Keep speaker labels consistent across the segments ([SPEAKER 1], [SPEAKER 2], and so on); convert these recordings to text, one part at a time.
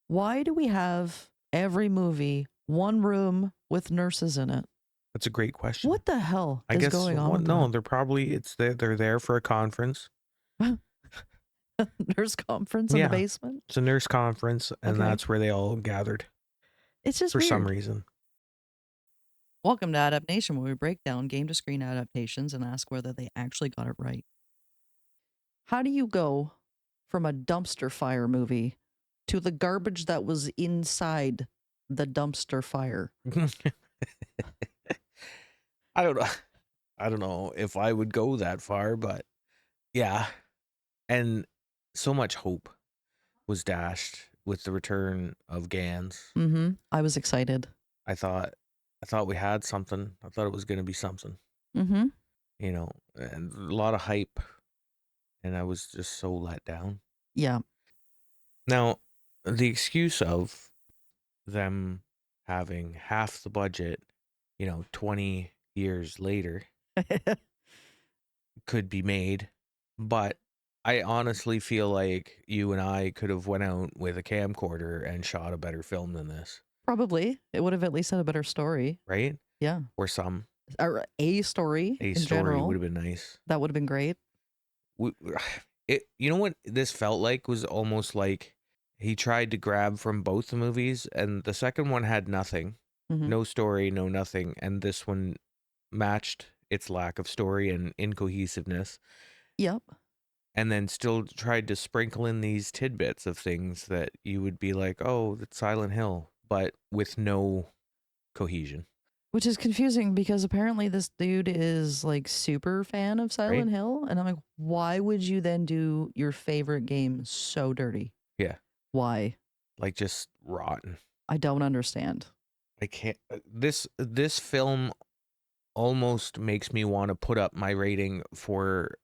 [SPEAKER 1] Why do we have every movie one room with nurses in it?
[SPEAKER 2] That's a great question.
[SPEAKER 1] What the hell
[SPEAKER 2] I
[SPEAKER 1] is
[SPEAKER 2] guess
[SPEAKER 1] going on with
[SPEAKER 2] no, they're probably they're there for a conference.
[SPEAKER 1] that? Nurse conference in the
[SPEAKER 2] Yeah,
[SPEAKER 1] basement?
[SPEAKER 2] it's a nurse conference, and
[SPEAKER 1] Okay.
[SPEAKER 2] that's where they all gathered
[SPEAKER 1] It's just
[SPEAKER 2] for some
[SPEAKER 1] weird.
[SPEAKER 2] reason.
[SPEAKER 1] Welcome to Adapnation, where we break down game to screen adaptations and ask whether they actually got it right. How do you go from a dumpster fire movie to the garbage that was inside the dumpster fire?
[SPEAKER 2] I don't know. I don't know if I would go that far, but yeah. And so much hope was dashed with the return of Gans.
[SPEAKER 1] Mm-hmm. I was excited.
[SPEAKER 2] I thought we had something. I thought it was going to be something,
[SPEAKER 1] Mm-hmm.
[SPEAKER 2] and a lot of hype, and I was just so let down.
[SPEAKER 1] Yeah.
[SPEAKER 2] Now, the excuse of them having half the budget, 20 years later could be made, but I honestly feel like you and I could have went out with a camcorder and shot a better film than this,
[SPEAKER 1] Probably. It would have at least had a better story.
[SPEAKER 2] right?
[SPEAKER 1] Yeah.
[SPEAKER 2] Or some
[SPEAKER 1] Or a story
[SPEAKER 2] a
[SPEAKER 1] in
[SPEAKER 2] story would
[SPEAKER 1] general.
[SPEAKER 2] have been nice.
[SPEAKER 1] That would have been great.
[SPEAKER 2] We, you know what this felt like was almost like he tried to grab from both the movies, and the second one had nothing,
[SPEAKER 1] Mm-hmm.
[SPEAKER 2] no story, no nothing, and this one matched its lack of story and incohesiveness,
[SPEAKER 1] Yep.
[SPEAKER 2] and then still tried to sprinkle in these tidbits of things that you would be like, oh, that's Silent Hill, but with no cohesion,
[SPEAKER 1] Which is confusing because apparently this dude is like super fan of
[SPEAKER 2] right?
[SPEAKER 1] Silent Hill. And I'm like, why would you then do your favorite game so dirty?
[SPEAKER 2] Yeah,
[SPEAKER 1] Why?
[SPEAKER 2] like just rotten.
[SPEAKER 1] I don't understand.
[SPEAKER 2] I can't. This film almost makes me want to put up my rating for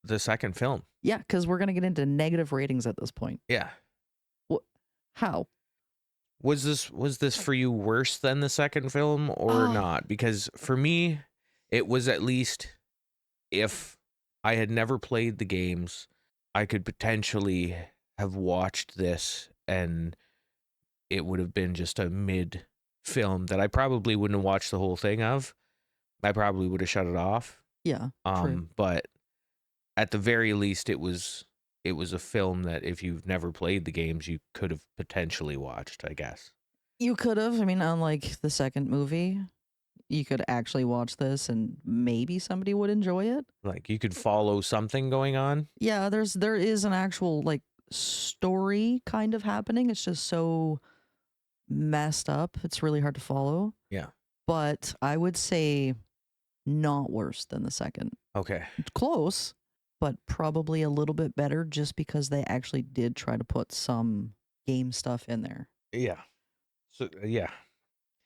[SPEAKER 2] the second film.
[SPEAKER 1] Yeah, because we're going to get into negative ratings at this point.
[SPEAKER 2] Yeah.
[SPEAKER 1] What? How?
[SPEAKER 2] Was this for you worse than the second film or
[SPEAKER 1] Oh,
[SPEAKER 2] not? Because for me, it was at least, if I had never played the games, I could potentially have watched this and it would have been just a mid film that I probably wouldn't have watched the whole thing of. I probably would have shut it off.
[SPEAKER 1] yeah, true.
[SPEAKER 2] But at the very least, it was a film that if you've never played the games, you could have potentially watched, I guess.
[SPEAKER 1] You could have. I mean, unlike the second movie, you could actually watch this and maybe somebody would enjoy it.
[SPEAKER 2] Like you could follow something going on.
[SPEAKER 1] Yeah, there is an actual like story kind of happening. It's just so messed up. It's really hard to follow.
[SPEAKER 2] Yeah.
[SPEAKER 1] But I would say not worse than the second.
[SPEAKER 2] Okay.
[SPEAKER 1] It's close, but probably a little bit better just because they actually did try to put some game stuff in there.
[SPEAKER 2] Yeah. So yeah.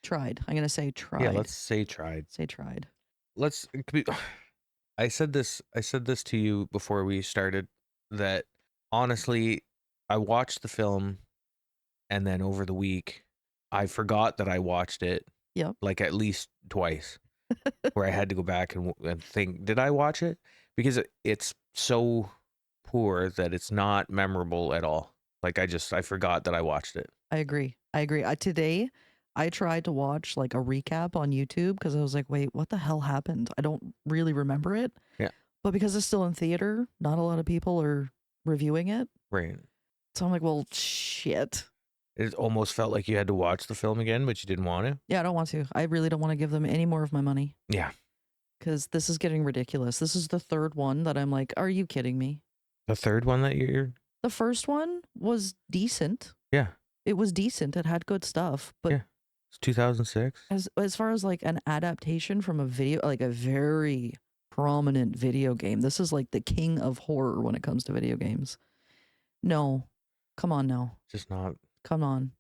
[SPEAKER 1] Tried. I'm going to say tried.
[SPEAKER 2] Yeah, let's say tried.
[SPEAKER 1] Say tried.
[SPEAKER 2] Let's I said this to you before we started, that honestly, I watched the film and then over the week I forgot that I watched it.
[SPEAKER 1] Yep.
[SPEAKER 2] Like at least twice, where I had to go back and think, did I watch it? Because it's so poor that it's not memorable at all. Like I forgot that I watched it.
[SPEAKER 1] I agree. Today, I tried to watch like a recap on YouTube because I was like, wait, what the hell happened? I don't really remember it.
[SPEAKER 2] Yeah.
[SPEAKER 1] But because it's still in theater, not a lot of people are reviewing it.
[SPEAKER 2] Right.
[SPEAKER 1] So I'm like, well, shit.
[SPEAKER 2] It almost felt like you had to watch the film again, but you didn't want to.
[SPEAKER 1] Yeah, I don't want to. I really don't want to give them any more of my money
[SPEAKER 2] Yeah.
[SPEAKER 1] because this is getting ridiculous. This is the third one that I'm like, are you kidding me?
[SPEAKER 2] The third one that you're.
[SPEAKER 1] The first one was decent.
[SPEAKER 2] Yeah.
[SPEAKER 1] It was decent. It had good stuff. But
[SPEAKER 2] Yeah. It's 2006.
[SPEAKER 1] as far as like an adaptation from a video, like a very prominent video game, this is like the king of horror when it comes to video games. No, come on now.
[SPEAKER 2] Just not.
[SPEAKER 1] Come on.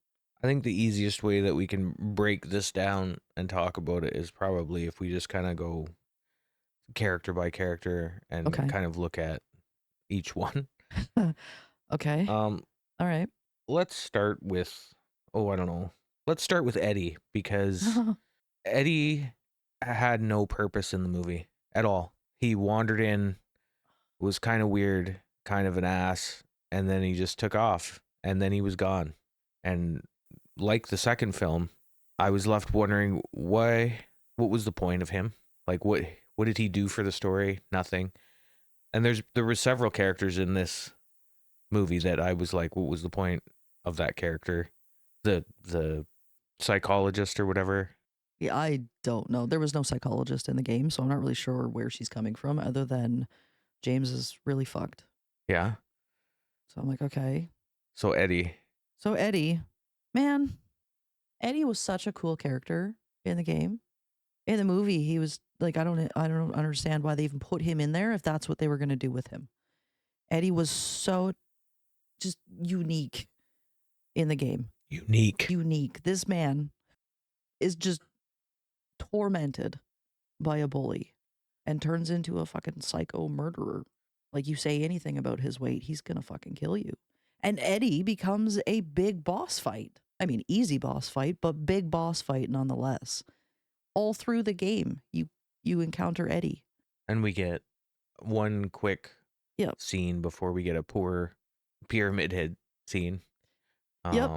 [SPEAKER 2] I think the easiest way that we can break this down and talk about it is probably if we just kind of go character by character and
[SPEAKER 1] Okay.
[SPEAKER 2] kind of look at each one.
[SPEAKER 1] Okay. All right.
[SPEAKER 2] Let's start with, I don't know. Let's start with Eddie, because Eddie had no purpose in the movie at all. He wandered in, was kind of weird, kind of an ass, and then he just took off, and then he was gone. And like the second film, I was left wondering what was the point of him? Like what did he do for the story? Nothing. And there were several characters in this movie that I was like, what was the point of that character? The psychologist or whatever.
[SPEAKER 1] Yeah, I don't know. There was no psychologist in the game, so I'm not really sure where she's coming from other than James is really fucked.
[SPEAKER 2] Yeah.
[SPEAKER 1] So I'm like, okay.
[SPEAKER 2] So Eddie.
[SPEAKER 1] So Eddie, man, Eddie was such a cool character in the game. In the movie, he was like, I don't understand why they even put him in there if that's what they were going to do with him. Eddie was so just unique in the game. Unique. This man is just tormented by a bully and turns into a fucking psycho murderer. Like, you say anything about his weight, he's gonna fucking kill you. And Eddie becomes a big boss fight. I mean, easy boss fight, but big boss fight nonetheless. All through the game, you encounter Eddie.
[SPEAKER 2] And we get one quick
[SPEAKER 1] Yep.
[SPEAKER 2] scene before we get a poor pyramid head scene.
[SPEAKER 1] Yep.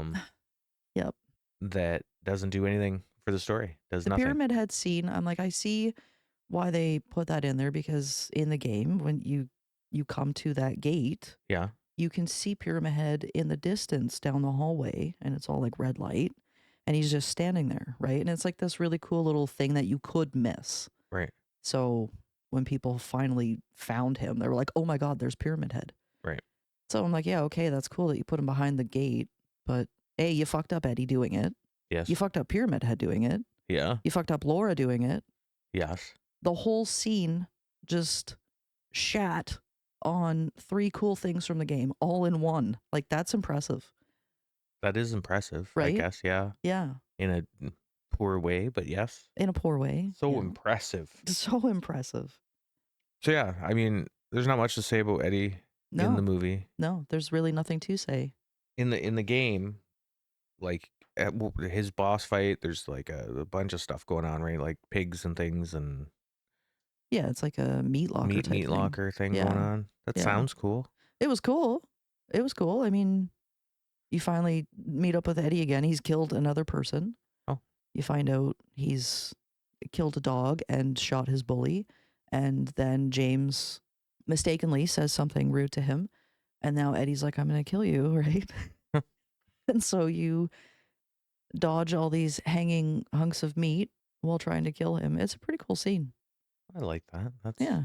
[SPEAKER 1] Yep.
[SPEAKER 2] That doesn't do anything for the story. Does nothing.
[SPEAKER 1] The pyramid head scene, I'm like, I see why they put that in there, because in the game, when you come to that gate,
[SPEAKER 2] Yeah.
[SPEAKER 1] you can see Pyramid Head in the distance down the hallway, and it's all like red light, and he's just standing there, right? And it's like this really cool little thing that you could miss.
[SPEAKER 2] Right.
[SPEAKER 1] So when people finally found him, they were like, oh my God, there's Pyramid Head.
[SPEAKER 2] Right.
[SPEAKER 1] So I'm like, yeah, okay, that's cool that you put him behind the gate, but A, you fucked up Eddie doing it.
[SPEAKER 2] Yes.
[SPEAKER 1] You fucked up Pyramid Head doing it.
[SPEAKER 2] Yeah.
[SPEAKER 1] You fucked up Laura doing it.
[SPEAKER 2] Yes.
[SPEAKER 1] The whole scene just shat on 3 cool things from the game all in one. Like, that's impressive.
[SPEAKER 2] That is impressive,
[SPEAKER 1] right?
[SPEAKER 2] I guess. Yeah.
[SPEAKER 1] Yeah.
[SPEAKER 2] In a poor way, but yes.
[SPEAKER 1] In a poor way.
[SPEAKER 2] So
[SPEAKER 1] yeah.
[SPEAKER 2] impressive.
[SPEAKER 1] So impressive.
[SPEAKER 2] So yeah, I mean, there's not much to say about Eddie in the movie.
[SPEAKER 1] No, there's really nothing to say.
[SPEAKER 2] In the game, like at his boss fight, there's like a bunch of stuff going on, right? Like pigs and things and
[SPEAKER 1] Yeah, it's like a meat locker type
[SPEAKER 2] meat
[SPEAKER 1] thing.
[SPEAKER 2] locker thing
[SPEAKER 1] Yeah.
[SPEAKER 2] going on. That
[SPEAKER 1] Yeah.
[SPEAKER 2] sounds cool.
[SPEAKER 1] It was cool. It was cool. I mean, you finally meet up with Eddie again. He's killed another person.
[SPEAKER 2] Oh.
[SPEAKER 1] You find out he's killed a dog and shot his bully. And then James mistakenly says something rude to him. And now Eddie's like, I'm going to kill you, right? And so you dodge all these hanging hunks of meat while trying to kill him. It's a pretty cool scene.
[SPEAKER 2] I like that. That's
[SPEAKER 1] Yeah.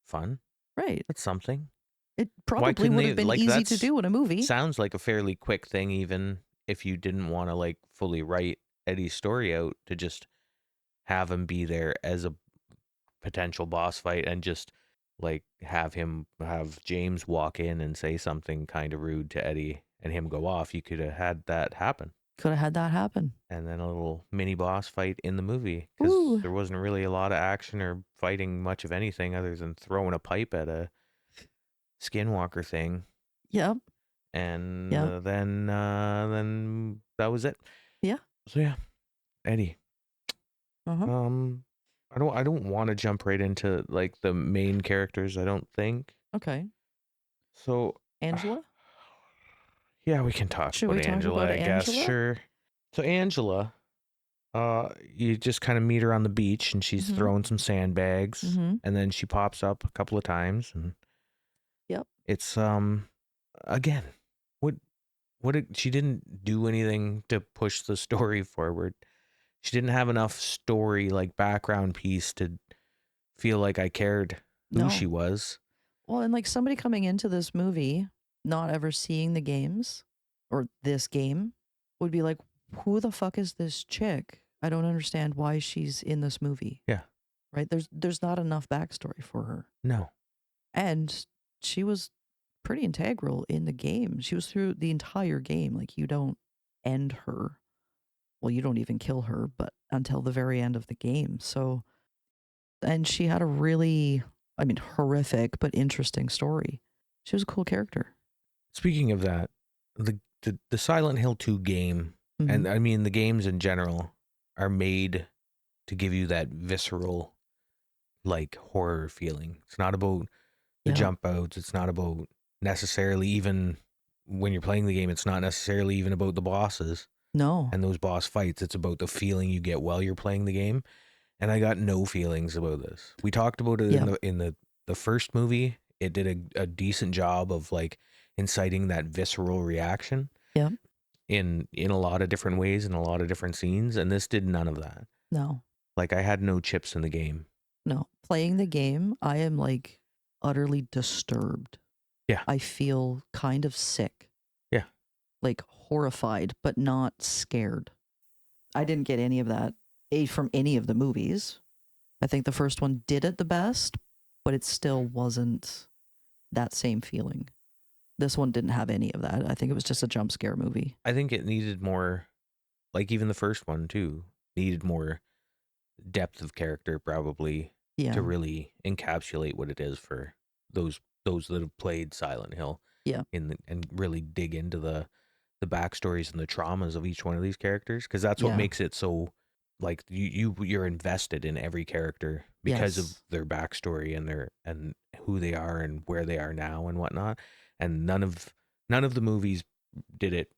[SPEAKER 2] fun.
[SPEAKER 1] Right.
[SPEAKER 2] That's something.
[SPEAKER 1] It probably would have been easy to do in a movie.
[SPEAKER 2] Sounds like a fairly quick thing, even if you didn't want to like fully write Eddie's story out, to just have him be there as a potential boss fight and just like have James walk in and say something kind of rude to Eddie and him go off. You could have had that happen.
[SPEAKER 1] Could have had that happen.
[SPEAKER 2] And then a little mini boss fight in the movie,
[SPEAKER 1] Ooh.
[SPEAKER 2] because there wasn't really a lot of action or fighting much of anything other than throwing a pipe at a skinwalker thing.
[SPEAKER 1] Yep.
[SPEAKER 2] And
[SPEAKER 1] Yep.
[SPEAKER 2] then that was it.
[SPEAKER 1] Yeah.
[SPEAKER 2] So yeah, Eddie.
[SPEAKER 1] Uh-huh.
[SPEAKER 2] I don't want to jump right into like the main characters, I don't think.
[SPEAKER 1] Okay.
[SPEAKER 2] So
[SPEAKER 1] Angela?
[SPEAKER 2] Yeah, we can talk
[SPEAKER 1] Should
[SPEAKER 2] about
[SPEAKER 1] we talk
[SPEAKER 2] Angela,
[SPEAKER 1] about
[SPEAKER 2] I guess.
[SPEAKER 1] Angela?
[SPEAKER 2] Sure. So Angela, you just kind of meet her on the beach and she's
[SPEAKER 1] Mhm.
[SPEAKER 2] throwing some sandbags,
[SPEAKER 1] Mhm.
[SPEAKER 2] and then she pops up a couple of times, and
[SPEAKER 1] Yep.
[SPEAKER 2] it's again, she didn't do anything to push the story forward. She didn't have enough story, like background piece, to feel like I cared who
[SPEAKER 1] No.
[SPEAKER 2] she was.
[SPEAKER 1] Well, and like somebody coming into this movie, not ever seeing the games or this game, would be like, who the fuck is this chick? I don't understand why she's in this movie.
[SPEAKER 2] Yeah.
[SPEAKER 1] Right? There's not enough backstory for her.
[SPEAKER 2] No.
[SPEAKER 1] And she was pretty integral in the game. She was through the entire game. Like, you don't end her. Well, you don't even kill her, but until the very end of the game. So, and she had a really, I mean, horrific but interesting story. She was a cool character.
[SPEAKER 2] Speaking of that, the Silent Hill 2 game, and I mean the games in general, are made to give you that visceral, like, horror feeling. It's not about the jump outs. It's not about necessarily even when you're playing the game, it's not necessarily even about the bosses
[SPEAKER 1] No.
[SPEAKER 2] and those boss fights. It's about the feeling you get while you're playing the game. And I got no feelings about this. We talked about it
[SPEAKER 1] Yeah.
[SPEAKER 2] in the first movie. It did a decent job of like inciting that visceral reaction.
[SPEAKER 1] Yeah.
[SPEAKER 2] In a lot of different ways, in a lot of different scenes, and this did none of that.
[SPEAKER 1] No.
[SPEAKER 2] Like, I had no chips in the game.
[SPEAKER 1] No. Playing the game, I am like utterly disturbed.
[SPEAKER 2] Yeah.
[SPEAKER 1] I feel kind of sick.
[SPEAKER 2] Yeah.
[SPEAKER 1] Like horrified, but not scared. I didn't get any of that from any of the movies. I think the first one did it the best, but it still wasn't that same feeling. This one didn't have any of that. I think it was just a jump scare movie.
[SPEAKER 2] I think it needed more, like even the first one too, needed more depth of character probably
[SPEAKER 1] Yeah.
[SPEAKER 2] to really encapsulate what it is for those that have played Silent Hill.
[SPEAKER 1] Yeah.
[SPEAKER 2] And really dig into the backstories and the traumas of each one of these characters, because that's what
[SPEAKER 1] Yeah.
[SPEAKER 2] makes it so, like, you're invested in every character because of
[SPEAKER 1] Yes.
[SPEAKER 2] their backstory and who they are and where they are now and whatnot. And none of the movies did it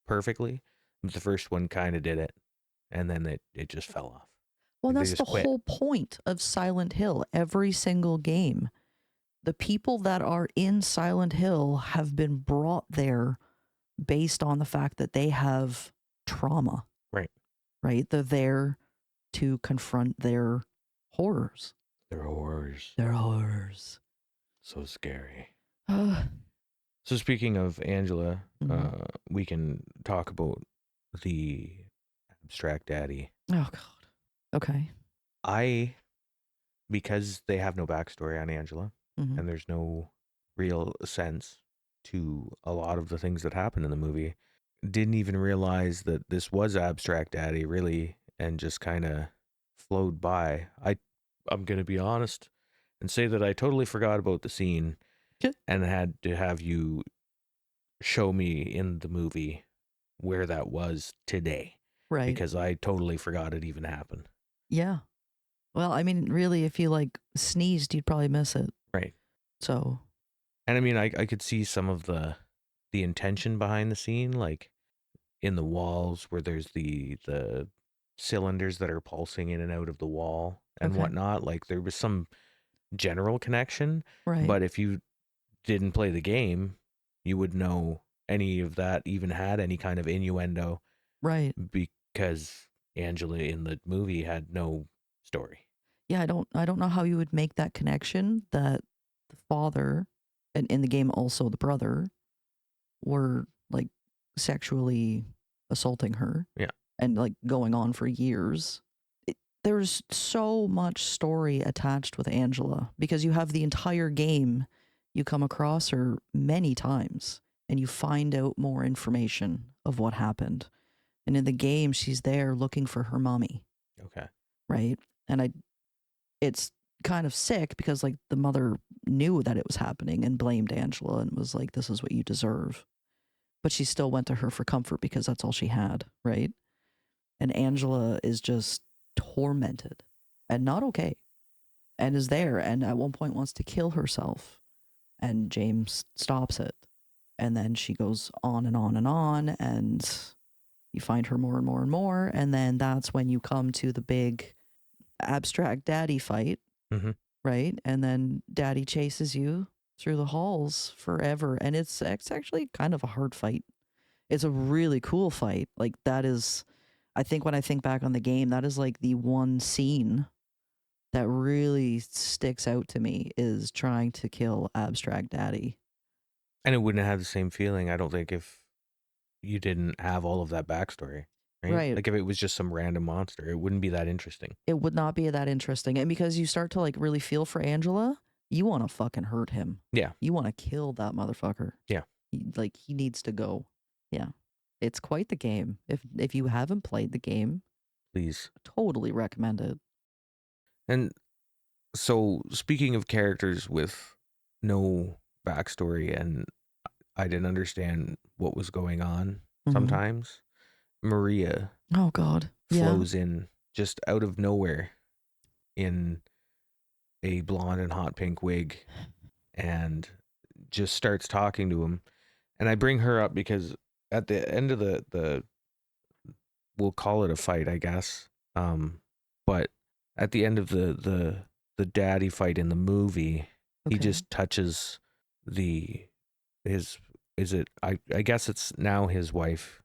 [SPEAKER 2] perfectly. The first one kind of did it, and then it just fell off.
[SPEAKER 1] Well,
[SPEAKER 2] Like, they
[SPEAKER 1] that's the
[SPEAKER 2] just quit.
[SPEAKER 1] whole point of Silent Hill. Every single game, the people that are in Silent Hill have been brought there based on the fact that they have trauma.
[SPEAKER 2] Right.
[SPEAKER 1] Right? They're there to confront their horrors.
[SPEAKER 2] They're horrors.
[SPEAKER 1] Their horrors.
[SPEAKER 2] So scary.
[SPEAKER 1] Uh,
[SPEAKER 2] So speaking of Angela,
[SPEAKER 1] Mhm.
[SPEAKER 2] we can talk about the abstract daddy.
[SPEAKER 1] Oh God. Okay.
[SPEAKER 2] Because they have no backstory on Angela,
[SPEAKER 1] Mhm.
[SPEAKER 2] and there's no real sense to a lot of the things that happen in the movie, didn't even realize that this was abstract daddy really, and just kind of flowed by. I'm gonna be honest and say that I totally forgot about the scene and had to have you show me in the movie where that was today,
[SPEAKER 1] Right.
[SPEAKER 2] because I totally forgot it even happened.
[SPEAKER 1] Yeah. Well, I mean, really, if you like sneezed, you'd probably miss it.
[SPEAKER 2] Right.
[SPEAKER 1] So.
[SPEAKER 2] And I mean, I could see some of the intention behind the scene, like in the walls where there's the cylinders that are pulsing in and out of the wall and
[SPEAKER 1] Okay.
[SPEAKER 2] whatnot. Like, there was some general connection,
[SPEAKER 1] Right.
[SPEAKER 2] but if you didn't play the game, you would know any of that even had any kind of innuendo,
[SPEAKER 1] Right.
[SPEAKER 2] because Angela in the movie had no story.
[SPEAKER 1] Yeah. I don't know how you would make that connection that the father, and in the game also the brother, were like sexually assaulting her.
[SPEAKER 2] Yeah.
[SPEAKER 1] And like going on for years. There's so much story attached with Angela because you have the entire game. You come across her many times and you find out more information of what happened. And in the game, she's there looking for her mommy.
[SPEAKER 2] Okay.
[SPEAKER 1] Right. And it's kind of sick because like the mother knew that it was happening and blamed Angela and was like, this is what you deserve. But she still went to her for comfort because that's all she had. Right. And Angela is just tormented and not okay and is there and at one point wants to kill herself. And James stops it. And then she goes on and on and on. And you find her more and more and more. And then that's when you come to the big abstract daddy fight.
[SPEAKER 2] Mm-hmm.
[SPEAKER 1] Right. And then daddy chases you through the halls forever. And it's actually kind of a hard fight. It's a really cool fight. Like, that is, I think when I think back on the game, that is like the one scene that really sticks out to me is trying to kill Abstract Daddy.
[SPEAKER 2] And it wouldn't have the same feeling, I don't think, if you didn't have all of that backstory, right?
[SPEAKER 1] Right.
[SPEAKER 2] Like, if it was just some random monster, it wouldn't be that interesting.
[SPEAKER 1] It would not be that interesting. And because you start to like really feel for Angela, you want to fucking hurt him.
[SPEAKER 2] Yeah.
[SPEAKER 1] You want to kill that motherfucker.
[SPEAKER 2] Yeah.
[SPEAKER 1] He needs to go. Yeah. It's quite the game. If you haven't played the game,
[SPEAKER 2] Please.
[SPEAKER 1] totally recommend it.
[SPEAKER 2] And so, speaking of characters with no backstory, and I didn't understand what was going on sometimes, Maria
[SPEAKER 1] Oh God.
[SPEAKER 2] flows in just out of nowhere in a blonde and hot pink wig and just starts talking to him. And I bring her up because at the end of the we'll call it a fight, I guess. But at the end of the daddy fight in the movie, he
[SPEAKER 1] Okay.
[SPEAKER 2] just touches his is it I guess it's now his wife,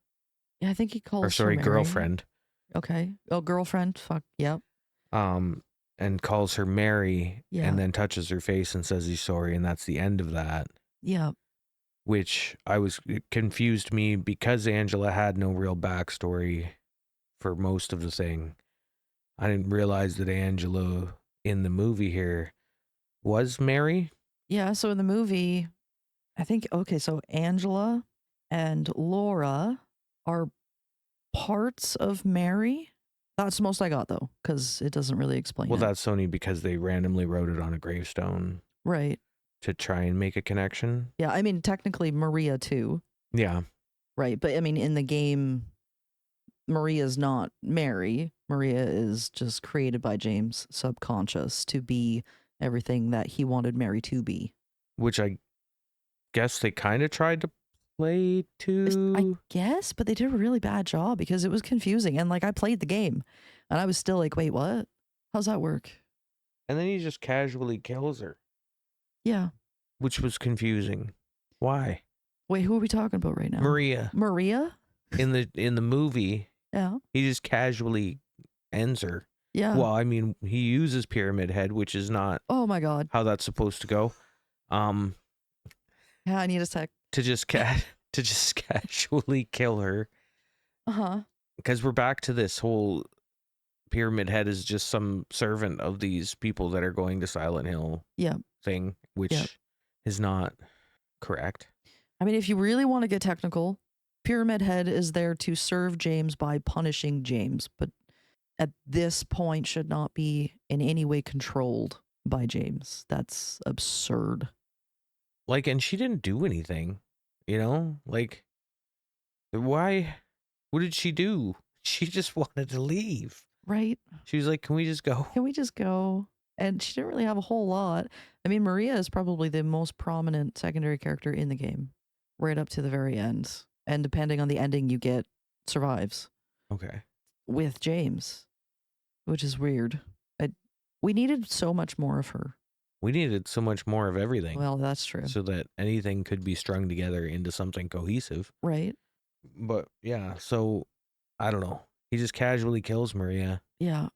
[SPEAKER 1] Yeah, I think he
[SPEAKER 2] or
[SPEAKER 1] calls her
[SPEAKER 2] sorry,
[SPEAKER 1] Mary.
[SPEAKER 2] girlfriend.
[SPEAKER 1] Okay. Oh, girlfriend. Fuck. Yep.
[SPEAKER 2] And calls her Mary,
[SPEAKER 1] Yeah.
[SPEAKER 2] and then touches her face and says he's sorry, and that's the end of that.
[SPEAKER 1] Yeah.
[SPEAKER 2] Which it confused me because Angela had no real backstory for most of the thing. I didn't realize that Angela in the movie here was Mary.
[SPEAKER 1] Yeah. So in the movie, I think, okay, so Angela and Laura are parts of Mary. That's the most I got, though, because it doesn't really explain
[SPEAKER 2] Well,
[SPEAKER 1] it.
[SPEAKER 2] that's only because they randomly wrote it on a gravestone
[SPEAKER 1] Right.
[SPEAKER 2] to try and make a connection.
[SPEAKER 1] Yeah. I mean, technically, Maria, too.
[SPEAKER 2] Yeah.
[SPEAKER 1] Right. But I mean, in the game, Maria's not Mary. Maria is just created by James' subconscious to be everything that he wanted Mary to be.
[SPEAKER 2] Which I guess they kind of tried to play
[SPEAKER 1] I
[SPEAKER 2] to.
[SPEAKER 1] guess, but they did a really bad job because it was confusing. And like, I played the game and I was still like, wait, what? How's that work?
[SPEAKER 2] And then he just casually kills her,
[SPEAKER 1] Yeah.
[SPEAKER 2] which was confusing. Why?
[SPEAKER 1] Wait, who are we talking about right now?
[SPEAKER 2] Maria.
[SPEAKER 1] Maria?
[SPEAKER 2] In the movie,
[SPEAKER 1] Yeah.
[SPEAKER 2] he just casually ends her.
[SPEAKER 1] Yeah.
[SPEAKER 2] Well, I mean, he uses Pyramid Head, which is not
[SPEAKER 1] Oh my God.
[SPEAKER 2] how that's supposed to go.
[SPEAKER 1] Yeah, I need a sec.
[SPEAKER 2] To just to just casually kill her.
[SPEAKER 1] Uh-huh.
[SPEAKER 2] Because we're back to this whole Pyramid Head is just some servant of these people that are going to Silent Hill thing, which is not correct.
[SPEAKER 1] I mean, if you really want to get technical, Pyramid Head is there to serve James by punishing James, but at this point should not be in any way controlled by James. That's absurd.
[SPEAKER 2] Like, and she didn't do anything, you know? Like, why? What did she do? She just wanted to leave.
[SPEAKER 1] Right?
[SPEAKER 2] She was like, can we just go?
[SPEAKER 1] Can we just go? And she didn't really have a whole lot. I mean, Maria is probably the most prominent secondary character in the game, right up to the very end. And depending on the ending you get, survives.
[SPEAKER 2] Okay.
[SPEAKER 1] With James, which is weird. We needed so much more of her.
[SPEAKER 2] We needed so much more of everything.
[SPEAKER 1] Well, that's true.
[SPEAKER 2] So that anything could be strung together into something cohesive.
[SPEAKER 1] Right.
[SPEAKER 2] But yeah, so I don't know. He just casually kills Maria.
[SPEAKER 1] Yeah.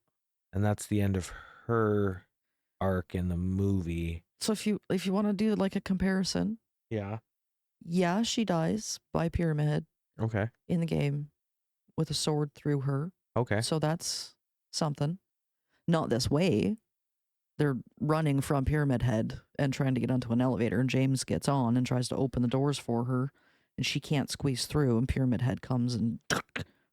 [SPEAKER 2] And that's the end of her arc in the movie.
[SPEAKER 1] So if you want to do like a comparison,
[SPEAKER 2] yeah,
[SPEAKER 1] she dies by Pyramid
[SPEAKER 2] okay,
[SPEAKER 1] in the game with a sword through her.
[SPEAKER 2] okay,
[SPEAKER 1] So that's something. Not this way. They're running from Pyramid Head and trying to get onto an elevator, and James gets on and tries to open the doors for her, and she can't squeeze through, and Pyramid Head comes and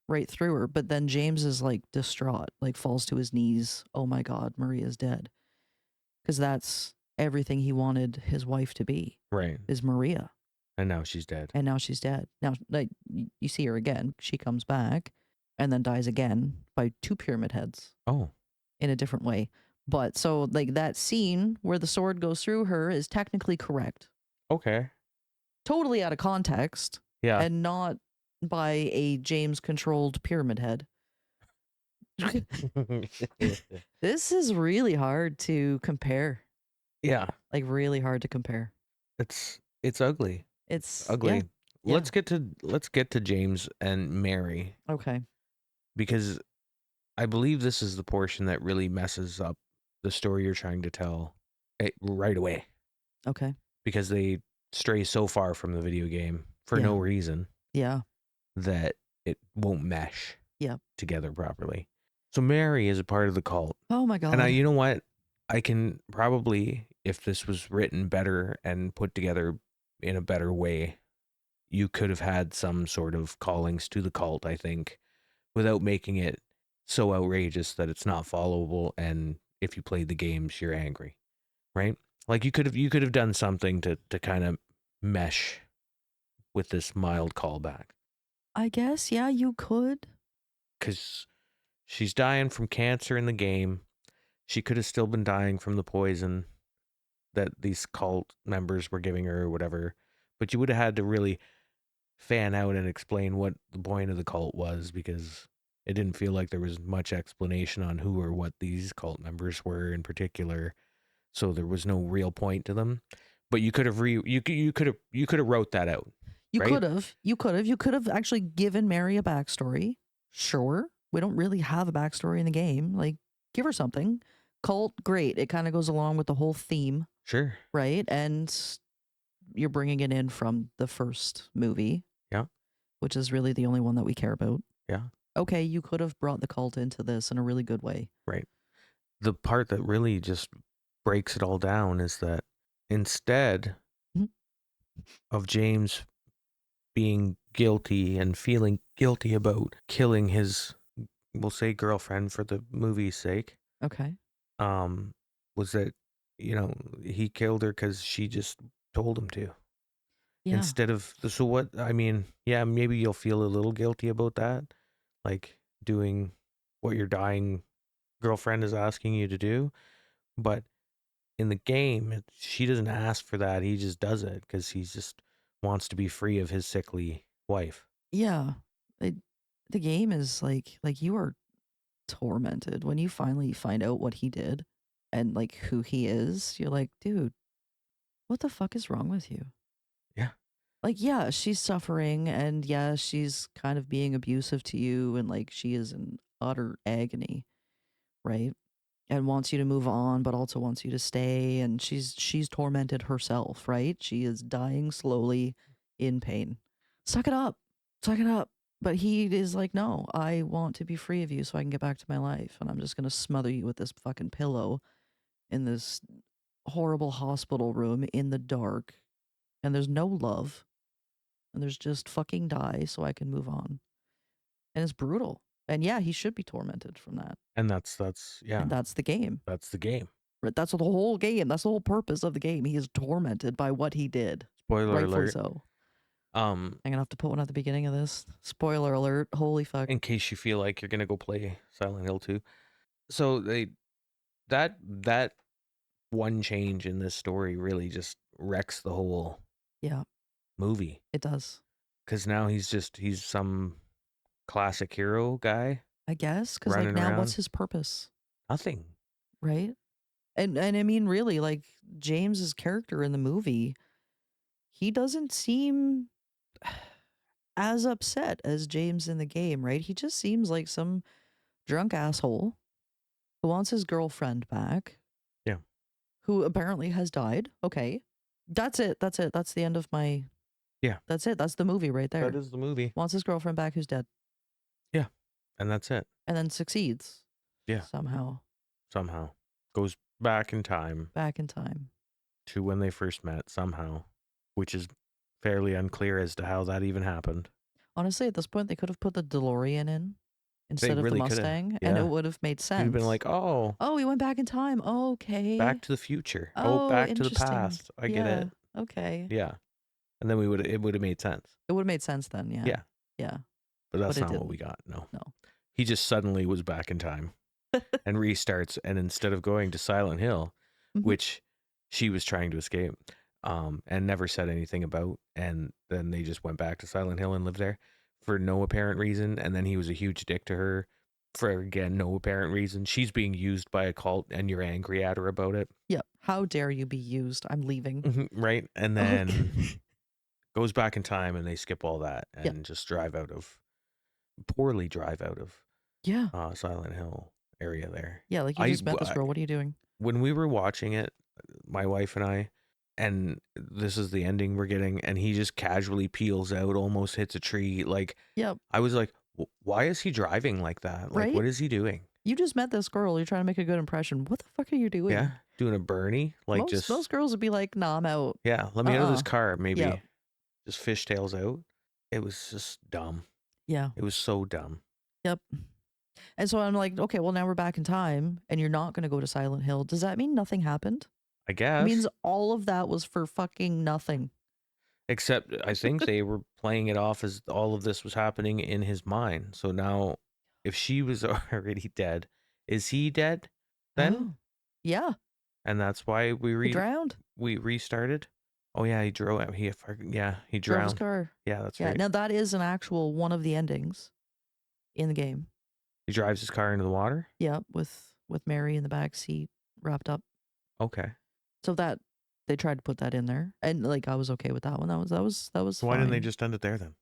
[SPEAKER 1] right through her. But then James is like distraught, like falls to his knees. Oh my God, Maria's dead. Because that's everything he wanted his wife to be.
[SPEAKER 2] right.
[SPEAKER 1] Is Maria.
[SPEAKER 2] And now she's dead.
[SPEAKER 1] And now she's dead. Now, like, you see her again. She comes back and then dies again by 2 Pyramid Heads.
[SPEAKER 2] Oh.
[SPEAKER 1] In a different way. But so, like, that scene where the sword goes through her is technically correct.
[SPEAKER 2] Okay.
[SPEAKER 1] Totally out of context.
[SPEAKER 2] Yeah.
[SPEAKER 1] And not by a James controlled Pyramid Head. This is really hard to compare.
[SPEAKER 2] Yeah.
[SPEAKER 1] Like, really hard to compare.
[SPEAKER 2] It's ugly.
[SPEAKER 1] It's
[SPEAKER 2] ugly.
[SPEAKER 1] Yeah.
[SPEAKER 2] Let's get to James and Mary.
[SPEAKER 1] Okay.
[SPEAKER 2] Because I believe this is the portion that really messes up the story you're trying to tell right away.
[SPEAKER 1] Okay.
[SPEAKER 2] Because they stray so far from the video game for no reason.
[SPEAKER 1] Yeah.
[SPEAKER 2] That it won't mesh
[SPEAKER 1] together
[SPEAKER 2] properly. So Mary is a part of the cult.
[SPEAKER 1] Oh my God.
[SPEAKER 2] And you know what? I can probably, if this was written better and put together in a better way, you could have had some sort of callings to the cult, I think, without making it so outrageous that it's not followable, and if you played the games you're angry, right? Like you could have done something to kind of mesh with this mild callback.
[SPEAKER 1] I guess, yeah, you could.
[SPEAKER 2] Because she's dying from cancer in the game. She could have still been dying from the poison that these cult members were giving her or whatever. But you would have had to really fan out and explain what the point of the cult was, because it didn't feel like there was much explanation on who or what these cult members were in particular. So there was no real point to them. But you could have wrote that out.
[SPEAKER 1] You
[SPEAKER 2] right?
[SPEAKER 1] You could have actually given Mary a backstory. Sure. We don't really have a backstory in the game. Like, give her something. Cult, great. It kind of goes along with the whole theme,
[SPEAKER 2] Sure.
[SPEAKER 1] right? And you're bringing it in from the first movie.
[SPEAKER 2] Yeah.
[SPEAKER 1] Which is really the only one that we care about.
[SPEAKER 2] Yeah.
[SPEAKER 1] Okay, you could have brought the cult into this in a really good way.
[SPEAKER 2] Right. The part that really just breaks it all down is that instead of James being guilty and feeling guilty about killing his, we'll say, girlfriend for the movie's sake,
[SPEAKER 1] Okay.
[SPEAKER 2] was that, he killed her because she just told him to.
[SPEAKER 1] Yeah.
[SPEAKER 2] Instead of, so what, I mean, yeah, maybe you'll feel a little guilty about that, like doing what your dying girlfriend is asking you to do, but in the game, she doesn't ask for that. He just does it because he just wants to be free of his sickly wife.
[SPEAKER 1] Yeah. The game is like you are tormented when you finally find out what he did and like who he is. You're like, dude, what the fuck is wrong with you?
[SPEAKER 2] Yeah.
[SPEAKER 1] Like, yeah, she's suffering and yeah, she's kind of being abusive to you and like she is in utter agony, right? And wants you to move on, but also wants you to stay. And she's tormented herself, right? She is dying slowly in pain. Suck it up. Suck it up. But he is like, no, I want to be free of you so I can get back to my life. And I'm just going to smother you with this fucking pillow in this horrible hospital room in the dark. And there's no love. And there's just fucking die so I can move on. And it's brutal. And yeah, he should be tormented from that.
[SPEAKER 2] And that's yeah.
[SPEAKER 1] And that's the game.
[SPEAKER 2] That's the game.
[SPEAKER 1] That's the whole game. That's the whole purpose of the game. He is tormented by what he did.
[SPEAKER 2] Spoiler
[SPEAKER 1] Rightfully
[SPEAKER 2] alert.
[SPEAKER 1] so.
[SPEAKER 2] I'm
[SPEAKER 1] gonna have to put one at the beginning of this. Spoiler alert. Holy fuck.
[SPEAKER 2] In case you feel like you're gonna go play Silent Hill 2. So that one change in this story really just wrecks the whole movie.
[SPEAKER 1] It does.
[SPEAKER 2] Because now he's some classic hero guy.
[SPEAKER 1] I guess. Because like now
[SPEAKER 2] around.
[SPEAKER 1] What's his purpose?
[SPEAKER 2] Nothing.
[SPEAKER 1] Right? And I mean really, like James's character in the movie, he doesn't seem as upset as James in the game, right? He just seems like some drunk asshole who wants his girlfriend back.
[SPEAKER 2] Yeah.
[SPEAKER 1] Who apparently has died. Okay. That's it. That's it. That's the end of my...
[SPEAKER 2] Yeah.
[SPEAKER 1] That's it. That's the movie right there.
[SPEAKER 2] That is the movie.
[SPEAKER 1] Wants his girlfriend back who's dead.
[SPEAKER 2] Yeah. And that's it.
[SPEAKER 1] And then succeeds.
[SPEAKER 2] Yeah.
[SPEAKER 1] Somehow.
[SPEAKER 2] Goes back in time.
[SPEAKER 1] Back in time.
[SPEAKER 2] To when they first met, somehow. Which is fairly unclear as to how that even happened.
[SPEAKER 1] Honestly, at this point, they could have put the DeLorean in instead of the
[SPEAKER 2] really
[SPEAKER 1] Mustang, and it would have made sense.
[SPEAKER 2] You'd been like, oh,
[SPEAKER 1] he went back in time. Oh, okay.
[SPEAKER 2] Back to the future.
[SPEAKER 1] Oh,
[SPEAKER 2] back to the
[SPEAKER 1] interesting.
[SPEAKER 2] past. I get it.
[SPEAKER 1] Okay.
[SPEAKER 2] Yeah. And then it would have made sense.
[SPEAKER 1] It would have made sense then, yeah.
[SPEAKER 2] Yeah.
[SPEAKER 1] Yeah.
[SPEAKER 2] But that's
[SPEAKER 1] But it
[SPEAKER 2] not what
[SPEAKER 1] didn't.
[SPEAKER 2] we got. No.
[SPEAKER 1] He
[SPEAKER 2] just suddenly was back in time and restarts. And instead of going to Silent Hill, which she was trying to escape, and never said anything about, and then they just went back to Silent Hill and lived there for no apparent reason. And then he was a huge dick to her for, again, no apparent reason. She's being used by a cult and you're angry at her about it.
[SPEAKER 1] Yep. How dare you be used? I'm leaving.
[SPEAKER 2] Right. And then goes back in time and they skip all that and just poorly drive out of Silent Hill area there.
[SPEAKER 1] Yeah, like you just met this girl. What are you doing?
[SPEAKER 2] When we were watching it, my wife and I, and this is the ending we're getting, and he just casually peels out, almost hits a tree. Like, I was like, why is he driving like that? Like, what is he doing?
[SPEAKER 1] You just met this girl. You're trying to make a good impression. What the fuck are you doing?
[SPEAKER 2] Yeah, doing a Bernie. Like,
[SPEAKER 1] most girls would be like, nah, I'm out.
[SPEAKER 2] Yeah, let me out of this car, maybe. Yeah. Just fishtails out. It was just dumb.
[SPEAKER 1] Yeah.
[SPEAKER 2] It was so dumb.
[SPEAKER 1] Yep. And so I'm like, okay, well, now we're back in time and you're not going to go to Silent Hill. Does that mean nothing happened?
[SPEAKER 2] I guess.
[SPEAKER 1] It means all of that was for fucking nothing.
[SPEAKER 2] Except I think they were playing it off as all of this was happening in his mind. So now, if she was already dead, is he dead then?
[SPEAKER 1] Oh. Yeah.
[SPEAKER 2] And that's why we
[SPEAKER 1] drowned.
[SPEAKER 2] We restarted Oh yeah, he drove. He
[SPEAKER 1] Drove his
[SPEAKER 2] drowned.
[SPEAKER 1] car.
[SPEAKER 2] Yeah, that's
[SPEAKER 1] Yeah,
[SPEAKER 2] right.
[SPEAKER 1] now that is an actual one of the endings in the game.
[SPEAKER 2] He drives his car into the water.
[SPEAKER 1] Yeah, with Mary in the back seat wrapped up.
[SPEAKER 2] Okay.
[SPEAKER 1] So that they tried to put that in there, and like I was okay with that one. That was
[SPEAKER 2] So why didn't they
[SPEAKER 1] fine.
[SPEAKER 2] just end it there then?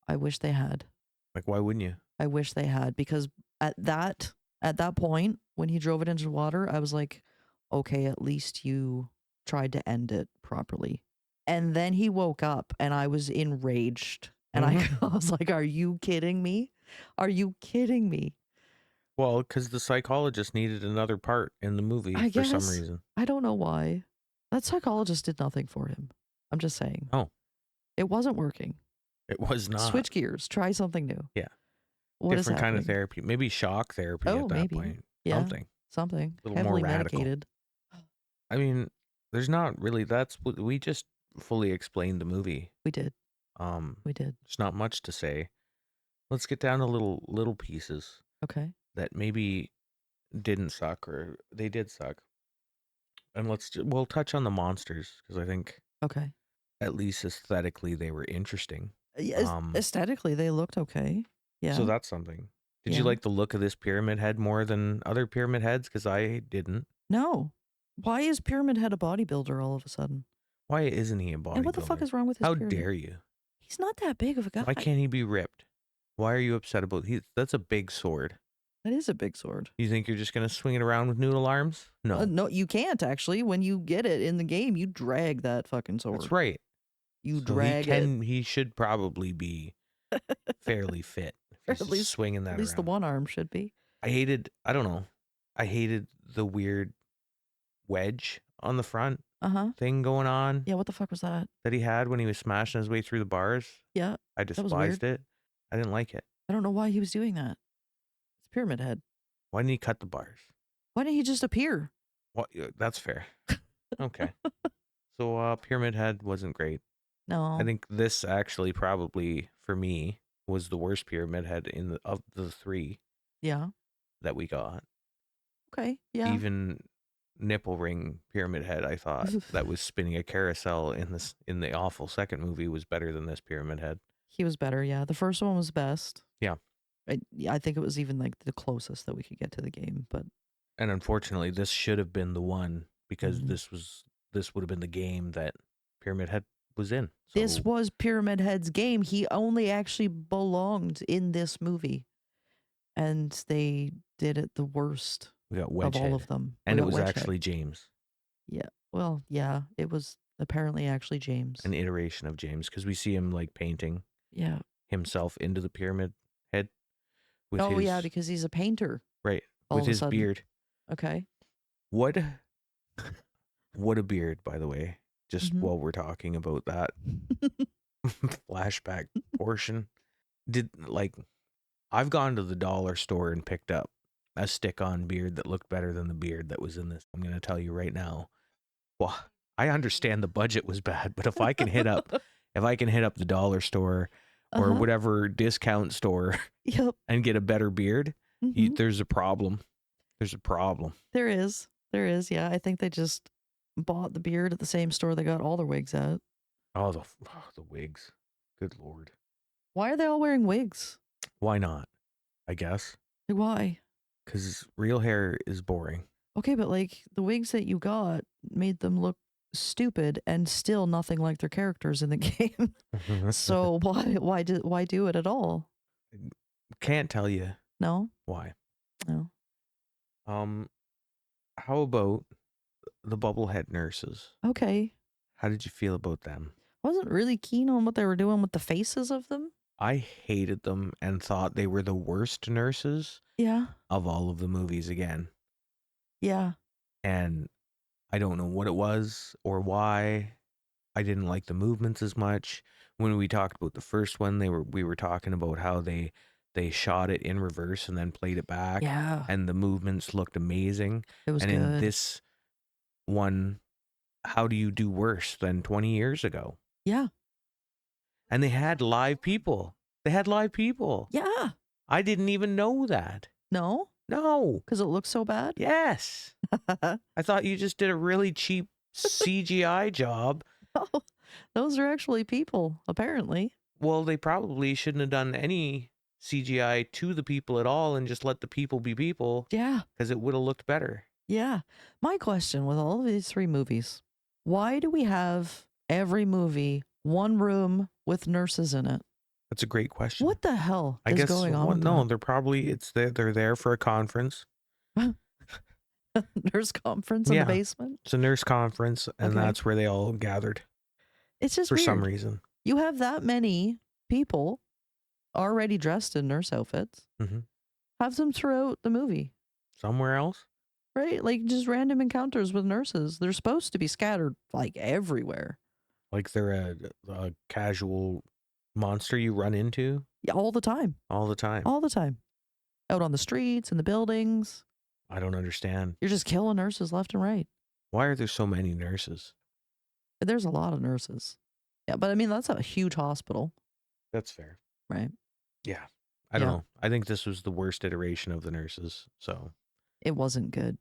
[SPEAKER 1] I wish they had.
[SPEAKER 2] Like, why wouldn't you?
[SPEAKER 1] I wish they had, because at that point when he drove it into the water, I was like, okay, at least you tried to end it properly. And then he woke up, and I was enraged, and I was like, are you kidding me? Are you kidding me?
[SPEAKER 2] Well, because the psychologist needed another part in the movie
[SPEAKER 1] I
[SPEAKER 2] for some
[SPEAKER 1] guess.
[SPEAKER 2] reason.
[SPEAKER 1] I don't know why. That psychologist did nothing for him. I'm just saying.
[SPEAKER 2] Oh,
[SPEAKER 1] It wasn't working.
[SPEAKER 2] it was not.
[SPEAKER 1] Switch gears. Try something new.
[SPEAKER 2] Yeah.
[SPEAKER 1] What is
[SPEAKER 2] Different kind of
[SPEAKER 1] happening?
[SPEAKER 2] therapy. Maybe shock therapy
[SPEAKER 1] Oh,
[SPEAKER 2] at that
[SPEAKER 1] maybe.
[SPEAKER 2] point.
[SPEAKER 1] Yeah.
[SPEAKER 2] Something.
[SPEAKER 1] Something.
[SPEAKER 2] A little
[SPEAKER 1] Heavily
[SPEAKER 2] more radical.
[SPEAKER 1] medicated.
[SPEAKER 2] I mean, there's not really. That's what we just fully explained the movie.
[SPEAKER 1] We did. We did.
[SPEAKER 2] There's not much to say. Let's get down to little pieces
[SPEAKER 1] Okay.
[SPEAKER 2] that maybe didn't suck or they did suck. And we'll touch on the monsters because I think
[SPEAKER 1] Okay.
[SPEAKER 2] at least aesthetically they were interesting.
[SPEAKER 1] Aesthetically, they looked okay. Yeah.
[SPEAKER 2] So that's something. Did you
[SPEAKER 1] Yeah.
[SPEAKER 2] like the look of this pyramid head more than other pyramid heads? Because I didn't.
[SPEAKER 1] No. Why is Pyramid Head a bodybuilder all of a sudden?
[SPEAKER 2] Why isn't he a bodybuilder?
[SPEAKER 1] And what the fuck is wrong with his
[SPEAKER 2] How
[SPEAKER 1] pyramid?
[SPEAKER 2] dare you?
[SPEAKER 1] He's not that big of a guy.
[SPEAKER 2] Why can't he be ripped? Why are you upset about that's a big sword.
[SPEAKER 1] That is a big sword.
[SPEAKER 2] You think you're just going to swing it around with noodle arms? No.
[SPEAKER 1] No, you can't actually. When you get it in the game, you drag that fucking sword.
[SPEAKER 2] That's right.
[SPEAKER 1] You
[SPEAKER 2] So
[SPEAKER 1] drag it.
[SPEAKER 2] He should probably be fairly fit. If he's just swinging that
[SPEAKER 1] At least
[SPEAKER 2] around.
[SPEAKER 1] the one arm should be.
[SPEAKER 2] I hated the weird wedge on the front thing going on.
[SPEAKER 1] Yeah, what the fuck was that?
[SPEAKER 2] That he had when he was smashing his way through the bars.
[SPEAKER 1] Yeah.
[SPEAKER 2] I
[SPEAKER 1] that was
[SPEAKER 2] despised
[SPEAKER 1] weird.
[SPEAKER 2] it. I didn't like it.
[SPEAKER 1] I don't know why he was doing that. It's Pyramid Head.
[SPEAKER 2] Why didn't he cut the bars?
[SPEAKER 1] Why didn't he just appear?
[SPEAKER 2] Well, that's fair. Okay. So Pyramid Head wasn't great.
[SPEAKER 1] No.
[SPEAKER 2] I think this actually probably for me was the worst Pyramid Head of the three.
[SPEAKER 1] Yeah.
[SPEAKER 2] That we got.
[SPEAKER 1] Okay. Yeah.
[SPEAKER 2] Even nipple ring Pyramid Head, I thought that was spinning a carousel in the awful second movie was better than this Pyramid Head.
[SPEAKER 1] He was better. Yeah. The first one was best.
[SPEAKER 2] Yeah.
[SPEAKER 1] I think it was even like the closest that we could get to the game, but.
[SPEAKER 2] And unfortunately, this should have been the one because this would have been the game that Pyramid Head was in. So,
[SPEAKER 1] this was Pyramid Head's game. He only actually belonged in this movie, and they did it the worst.
[SPEAKER 2] We got
[SPEAKER 1] of
[SPEAKER 2] Wedgehead,
[SPEAKER 1] all of them,
[SPEAKER 2] and it was actually James.
[SPEAKER 1] Yeah. Well, yeah, it was apparently actually James.
[SPEAKER 2] An iteration of James because we see him like painting.
[SPEAKER 1] Yeah.
[SPEAKER 2] Himself into the pyramid head.
[SPEAKER 1] With yeah, because he's a painter.
[SPEAKER 2] Right. With his beard.
[SPEAKER 1] Okay.
[SPEAKER 2] What a beard, by the way. Just while we're talking about that flashback portion. I've gone to the dollar store and picked up a stick-on beard that looked better than the beard that was in this. I'm going to tell you right now. Well, I understand the budget was bad, but if I can hit up the dollar store or whatever discount store and get a better beard, there's a problem. There's a problem.
[SPEAKER 1] There is. Yeah. I think they just bought the beard at the same store they got all their wigs at.
[SPEAKER 2] Oh, the wigs. Good Lord.
[SPEAKER 1] Why are they all wearing wigs?
[SPEAKER 2] Why not? I guess.
[SPEAKER 1] Why?
[SPEAKER 2] Because real hair is boring.
[SPEAKER 1] Okay, but like the wigs that you got made them look stupid and still nothing like their characters in the game. So why do it at all?
[SPEAKER 2] Can't tell you.
[SPEAKER 1] No?
[SPEAKER 2] Why?
[SPEAKER 1] No.
[SPEAKER 2] How about the bubblehead nurses?
[SPEAKER 1] Okay.
[SPEAKER 2] How did you feel about them?
[SPEAKER 1] I wasn't really keen on what they were doing with the faces of them.
[SPEAKER 2] I hated them and thought they were the worst nurses of all of the movies again.
[SPEAKER 1] Yeah.
[SPEAKER 2] And I don't know what it was or why. I didn't like the movements as much. When we talked about the first one, we were talking about how they shot it in reverse and then played it back.
[SPEAKER 1] Yeah.
[SPEAKER 2] And the movements looked amazing.
[SPEAKER 1] It was
[SPEAKER 2] good.
[SPEAKER 1] And
[SPEAKER 2] in this one, how do you do worse than 20 years ago?
[SPEAKER 1] Yeah.
[SPEAKER 2] And they had live people.
[SPEAKER 1] Yeah.
[SPEAKER 2] I didn't even know that.
[SPEAKER 1] No?
[SPEAKER 2] No.
[SPEAKER 1] Because it looks so bad?
[SPEAKER 2] Yes. I thought you just did a really cheap CGI job
[SPEAKER 1] Oh, those are actually people, apparently.
[SPEAKER 2] Well, they probably shouldn't have done any CGI to the people at all and just let the people be people
[SPEAKER 1] Yeah.
[SPEAKER 2] because it would have looked better.
[SPEAKER 1] Yeah. My question with all of these 3 movies, why do we have every movie one room with nurses in it?
[SPEAKER 2] That's a great question.
[SPEAKER 1] What the hell
[SPEAKER 2] I
[SPEAKER 1] is
[SPEAKER 2] guess,
[SPEAKER 1] going on
[SPEAKER 2] well,
[SPEAKER 1] with
[SPEAKER 2] no, they're probably, they're there for a conference.
[SPEAKER 1] that? Nurse conference in the
[SPEAKER 2] Yeah.
[SPEAKER 1] basement?
[SPEAKER 2] It's a nurse conference, and
[SPEAKER 1] Okay.
[SPEAKER 2] that's where they all gathered
[SPEAKER 1] It's just
[SPEAKER 2] for some
[SPEAKER 1] weird.
[SPEAKER 2] reason.
[SPEAKER 1] You have that many people already dressed in nurse outfits.
[SPEAKER 2] hmm
[SPEAKER 1] Have them throughout the movie,
[SPEAKER 2] Somewhere else?
[SPEAKER 1] right? Like just random encounters with nurses. They're supposed to be scattered like everywhere.
[SPEAKER 2] Like they're a casual monster you run into
[SPEAKER 1] Yeah, all the time.
[SPEAKER 2] all the time.
[SPEAKER 1] All the time. Out on the streets, in the buildings.
[SPEAKER 2] I don't understand.
[SPEAKER 1] You're just killing nurses left and right.
[SPEAKER 2] Why are there so many nurses?
[SPEAKER 1] There's a lot of nurses. Yeah, but I mean, that's a huge hospital,
[SPEAKER 2] That's fair.
[SPEAKER 1] right?
[SPEAKER 2] Yeah. I don't
[SPEAKER 1] Yeah.
[SPEAKER 2] know. I think this was the worst iteration of the nurses. So
[SPEAKER 1] It wasn't good.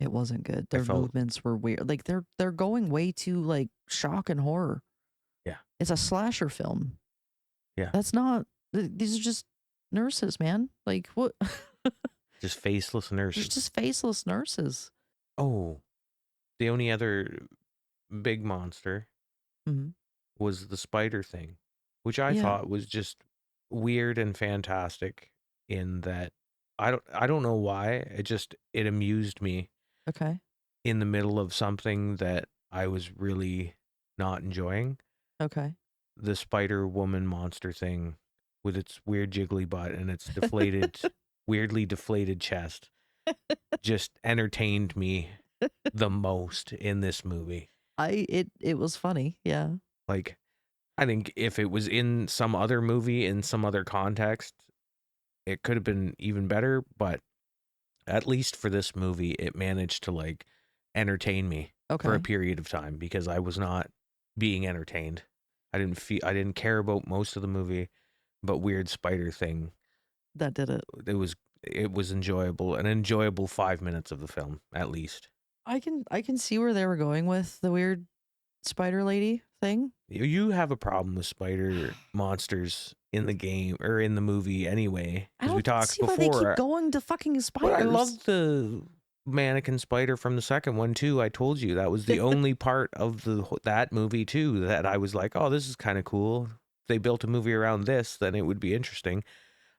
[SPEAKER 1] It wasn't good.
[SPEAKER 2] I
[SPEAKER 1] Their
[SPEAKER 2] felt,
[SPEAKER 1] movements were weird. Like they're going way too like shock and horror.
[SPEAKER 2] yeah.
[SPEAKER 1] It's a slasher film.
[SPEAKER 2] Yeah.
[SPEAKER 1] That's not. These are just nurses, man. Like what?
[SPEAKER 2] Just faceless
[SPEAKER 1] They're
[SPEAKER 2] nurses.
[SPEAKER 1] just faceless nurses.
[SPEAKER 2] Oh, the only other big monster
[SPEAKER 1] Mhm.
[SPEAKER 2] was the spider thing, which I
[SPEAKER 1] Yeah.
[SPEAKER 2] thought was just weird and fantastic in that I don't know why. It amused me
[SPEAKER 1] Okay.
[SPEAKER 2] in the middle of something that I was really not enjoying.
[SPEAKER 1] Okay.
[SPEAKER 2] The Spider Woman monster thing with its weird jiggly butt and its deflated, weirdly deflated chest just entertained me the most in this movie.
[SPEAKER 1] It was funny. Yeah.
[SPEAKER 2] Like, I think if it was in some other movie in some other context, it could have been even better, but at least for this movie, it managed to like entertain me for a
[SPEAKER 1] Okay.
[SPEAKER 2] period of time because I was not being entertained. I didn't care about most of the movie, but weird spider thing,
[SPEAKER 1] That did it.
[SPEAKER 2] it was enjoyable, an enjoyable 5 minutes of the film at least.
[SPEAKER 1] I can see where they were going with the weird spider lady thing.
[SPEAKER 2] You have a problem with spider monsters in the game or in the movie anyway,
[SPEAKER 1] I
[SPEAKER 2] because we
[SPEAKER 1] don't
[SPEAKER 2] talked
[SPEAKER 1] see why they keep
[SPEAKER 2] before.
[SPEAKER 1] going to fucking
[SPEAKER 2] But I
[SPEAKER 1] spiders.
[SPEAKER 2] love the mannequin spider from the second one too. I told you that was the only part of that movie too that I was like, oh, this is kind of cool. If they built a movie around this, then it would be interesting.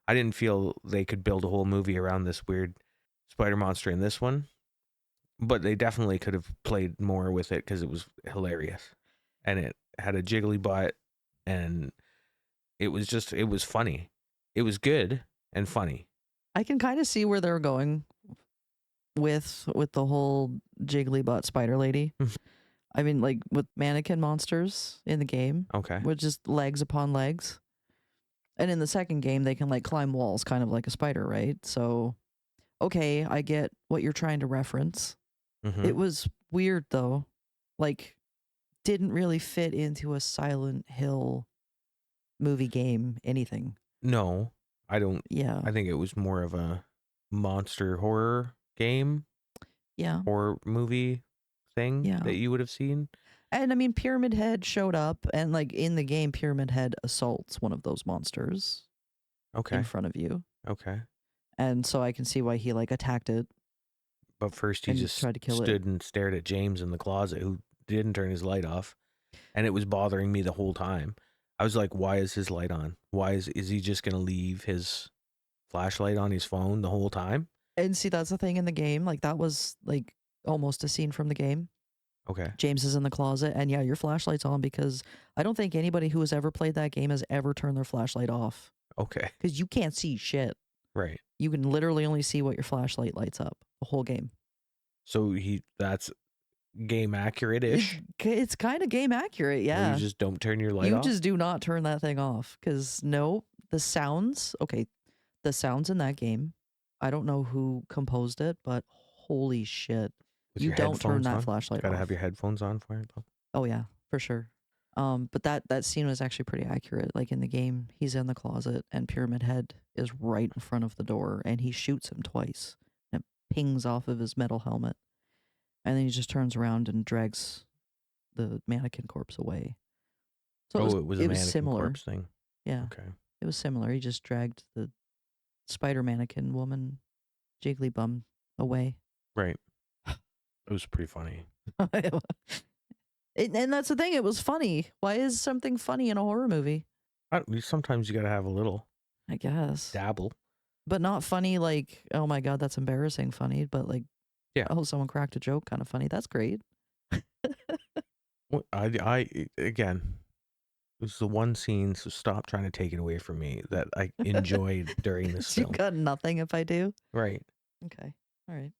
[SPEAKER 2] I didn't feel they could build a whole movie around this weird spider monster in this one, but they definitely could have played more with it because it was hilarious and it had a jiggly butt and it was funny. It was good and funny.
[SPEAKER 1] I can kind of see where they're going with the whole jiggly butt spider lady. I mean, like with mannequin monsters in the game,
[SPEAKER 2] Okay.
[SPEAKER 1] with just legs upon legs. And in the second game, they can like climb walls, kind of like a spider, right? So, okay, I get what you're trying to reference.
[SPEAKER 2] Mm-hmm.
[SPEAKER 1] It was weird though, like didn't really fit into a Silent Hill movie game, anything.
[SPEAKER 2] No, I don't.
[SPEAKER 1] Yeah,
[SPEAKER 2] I think it was more of a monster horror game,
[SPEAKER 1] yeah,
[SPEAKER 2] horror movie thing
[SPEAKER 1] yeah.
[SPEAKER 2] that you would have seen.
[SPEAKER 1] And I mean, Pyramid Head showed up, and like in the game, Pyramid Head assaults one of those monsters in
[SPEAKER 2] Okay.
[SPEAKER 1] front of you.
[SPEAKER 2] Okay.
[SPEAKER 1] And so I can see why he like attacked it
[SPEAKER 2] But first he
[SPEAKER 1] and
[SPEAKER 2] just
[SPEAKER 1] tried to kill it.
[SPEAKER 2] stood and stared at James in the closet who didn't turn his light off. And it was bothering me the whole time. I was like, why is his light on? Why is he just going to leave his flashlight on his phone the whole time?
[SPEAKER 1] And see, that's the thing in the game. Like that was like almost a scene from the game.
[SPEAKER 2] Okay.
[SPEAKER 1] James is in the closet, and yeah, your flashlight's on because I don't think anybody who has ever played that game has ever turned their flashlight off
[SPEAKER 2] Okay.
[SPEAKER 1] because you can't see shit.
[SPEAKER 2] Right.
[SPEAKER 1] You can literally only see what your flashlight lights up the whole game.
[SPEAKER 2] So that's game accurate-ish.
[SPEAKER 1] It's kind of game accurate,
[SPEAKER 2] Where
[SPEAKER 1] yeah.
[SPEAKER 2] you just don't turn your light
[SPEAKER 1] You
[SPEAKER 2] off.
[SPEAKER 1] just do not turn that thing off because no, the sounds, okay, the sounds in that game, I don't know who composed it, but holy shit.
[SPEAKER 2] With
[SPEAKER 1] You
[SPEAKER 2] your
[SPEAKER 1] don't turn
[SPEAKER 2] headphones
[SPEAKER 1] that
[SPEAKER 2] on.
[SPEAKER 1] flashlight
[SPEAKER 2] Gotta
[SPEAKER 1] off.
[SPEAKER 2] have your headphones on for it though.
[SPEAKER 1] Oh yeah, for sure. But that scene was actually pretty accurate. Like in the game, he's in the closet and Pyramid Head is right in front of the door and he shoots him twice. And it pings off of his metal helmet. And then he just turns around and drags the mannequin corpse away. So
[SPEAKER 2] Oh, it was a
[SPEAKER 1] it was
[SPEAKER 2] mannequin
[SPEAKER 1] similar.
[SPEAKER 2] corpse thing.
[SPEAKER 1] Yeah,
[SPEAKER 2] Okay.
[SPEAKER 1] it was similar. He just dragged the spider mannequin woman, Jiggly Bum, away.
[SPEAKER 2] Right. It was pretty funny.
[SPEAKER 1] And that's the thing. It was funny. Why is something funny in a horror movie?
[SPEAKER 2] Sometimes you got to have a little
[SPEAKER 1] I guess,
[SPEAKER 2] dabble.
[SPEAKER 1] but not funny like, oh my god, that's embarrassing funny, but like,
[SPEAKER 2] Yeah.
[SPEAKER 1] oh, someone cracked a joke kind of funny. That's great.
[SPEAKER 2] Again, it was the one scene, so stop trying to take it away from me, that I enjoyed during this
[SPEAKER 1] You
[SPEAKER 2] film.
[SPEAKER 1] got nothing if I do.
[SPEAKER 2] Right.
[SPEAKER 1] Okay. All right.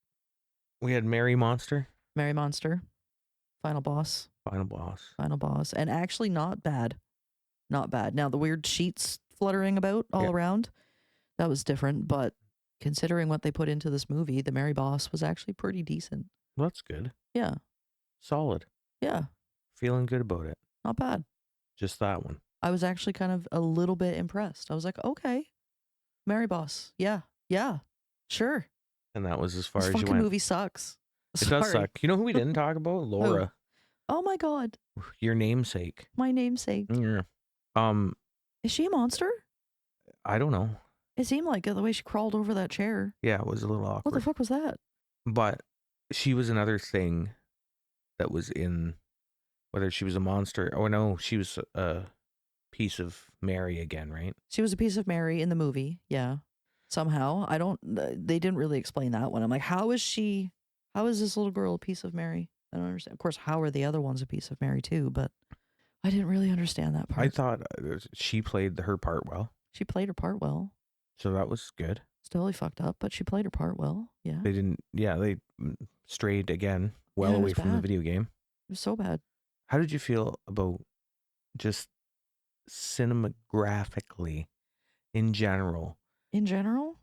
[SPEAKER 2] We had Mary Monster,
[SPEAKER 1] Mary Monster, final boss,
[SPEAKER 2] final boss.
[SPEAKER 1] and actually not bad. Not bad. Now the weird sheets fluttering about all
[SPEAKER 2] Yeah.
[SPEAKER 1] around, that was different, but considering what they put into this movie, the Mary boss was actually pretty decent.
[SPEAKER 2] Well, that's good.
[SPEAKER 1] Yeah.
[SPEAKER 2] Solid.
[SPEAKER 1] Yeah.
[SPEAKER 2] Feeling good about it.
[SPEAKER 1] Not bad.
[SPEAKER 2] Just that one.
[SPEAKER 1] I was actually kind of a little bit impressed. I was like, okay, Mary boss. Yeah. Yeah. Sure.
[SPEAKER 2] And that was as far
[SPEAKER 1] This
[SPEAKER 2] as you
[SPEAKER 1] fucking
[SPEAKER 2] went.
[SPEAKER 1] movie sucks.
[SPEAKER 2] It does
[SPEAKER 1] Sorry.
[SPEAKER 2] suck. You know who we didn't talk about? Laura,
[SPEAKER 1] Oh my god.
[SPEAKER 2] your namesake.
[SPEAKER 1] My namesake.
[SPEAKER 2] Yeah.
[SPEAKER 1] Is she a monster?
[SPEAKER 2] I don't know.
[SPEAKER 1] It seemed like it the way she crawled over that chair.
[SPEAKER 2] Yeah, it was a little awkward.
[SPEAKER 1] What the fuck was that?
[SPEAKER 2] But she was another thing that was in, whether she was a monster. Oh no, she was a piece of Mary again, right?
[SPEAKER 1] She was a piece of Mary in the movie. Yeah. Somehow. They didn't really explain that one. I'm like, how is this little girl a piece of Mary? I don't understand. Of course, how are the other ones a piece of Mary too? But I didn't really understand that part.
[SPEAKER 2] I thought she played her part well.
[SPEAKER 1] She played her part well.
[SPEAKER 2] So that was good.
[SPEAKER 1] It's totally fucked up, but she played her part well. Yeah.
[SPEAKER 2] They strayed again well
[SPEAKER 1] Yeah, it
[SPEAKER 2] away
[SPEAKER 1] was
[SPEAKER 2] from the
[SPEAKER 1] bad.
[SPEAKER 2] video game.
[SPEAKER 1] It was so bad.
[SPEAKER 2] How did you feel about just cinematographically in general?
[SPEAKER 1] In general,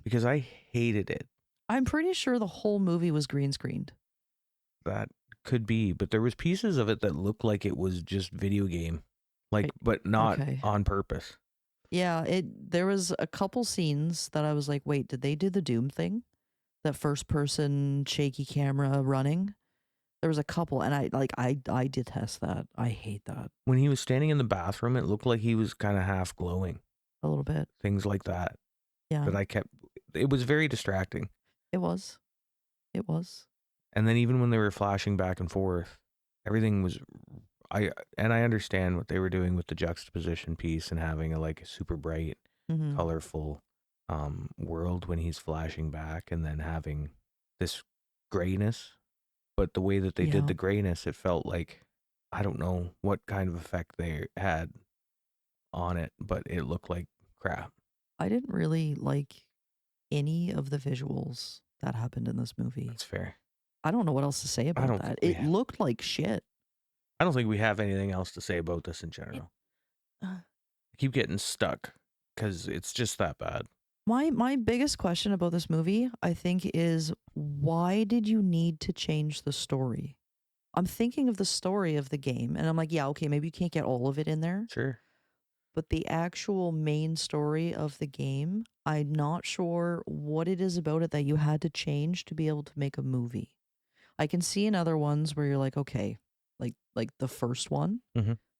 [SPEAKER 2] Because I hated it.
[SPEAKER 1] I'm pretty sure the whole movie was green screened.
[SPEAKER 2] That could be, but there was pieces of it that looked like it was just video game, like, but not
[SPEAKER 1] Okay.
[SPEAKER 2] on purpose.
[SPEAKER 1] Yeah, there was a couple scenes that I was like, wait, did they do the Doom thing? That first person shaky camera running? There was a couple, and I detest that. I hate that
[SPEAKER 2] When he was standing in the bathroom, it looked like he was kind of half glowing.
[SPEAKER 1] a little bit.
[SPEAKER 2] Things like that.
[SPEAKER 1] Yeah.
[SPEAKER 2] That it was very distracting.
[SPEAKER 1] It was.
[SPEAKER 2] And then even when they were flashing back and forth, everything was, I understand what they were doing with the juxtaposition piece and having a super bright,
[SPEAKER 1] Mhm.
[SPEAKER 2] colorful world when he's flashing back, and then having this grayness. But the way that they did the grayness, it felt like, I don't know what kind of effect they had on it, but it looked like crap.
[SPEAKER 1] I didn't really like any of the visuals that happened in this movie.
[SPEAKER 2] That's fair.
[SPEAKER 1] I don't know what else to say about that. It looked like shit.
[SPEAKER 2] I don't think we have anything else to say about this in general. I keep getting stuck because it's just that bad.
[SPEAKER 1] My biggest question about this movie, I think, is why did you need to change the story? I'm thinking of the story of the game, and I'm like, yeah, okay, maybe you can't get all of it in there.
[SPEAKER 2] Sure.
[SPEAKER 1] But the actual main story of the game, I'm not sure what it is about it that you had to change to be able to make a movie. I can see in other ones where you're like, okay, like the first one,